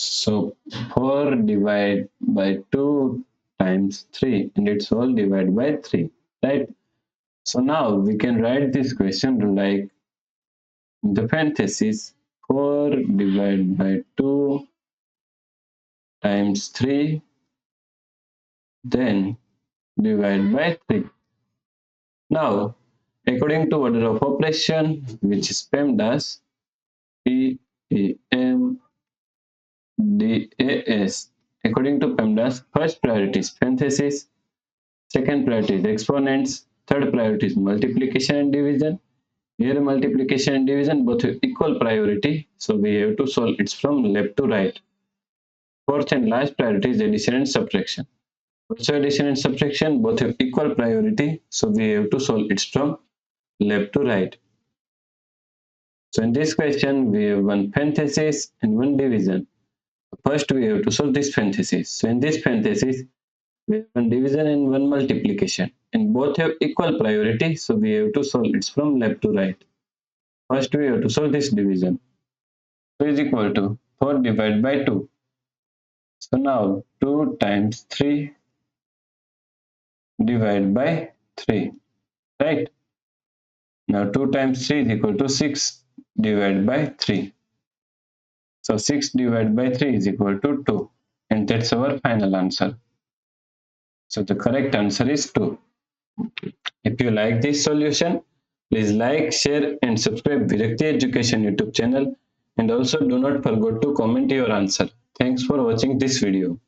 So 4 divided by 2 times 3, and it's all divided by 3, right? So now we can write this question like in the parentheses 4 divided by 2 times 3, then divide by 3. Now, according to order of operation, which is PEMDAS, PEMDAS, according to PEMDAS, first priority is parenthesis, second priority is exponents, third priority is multiplication and division. Here multiplication and division both have equal priority, so we have to solve it from left to right. Fourth and last priority is addition and subtraction. Also addition and subtraction both have equal priority, so we have to solve it from left to right. So in this question, we have one parenthesis and one division. First, we have to solve this parenthesis. So in this parenthesis, we have one division and one multiplication, and both have equal priority, so we have to solve it from left to right. First, we have to solve this division. So is equal to 4 divided by 2. So now 2 times 3 divided by 3, right? Now 2 times 3 is equal to 6 divided by 3. So 6 divided by 3 is equal to 2. And that's our final answer. So the correct answer is 2. If you like this solution, please like, share and subscribe Virakti Education YouTube channel. And also do not forget to comment your answer. Thanks for watching this video.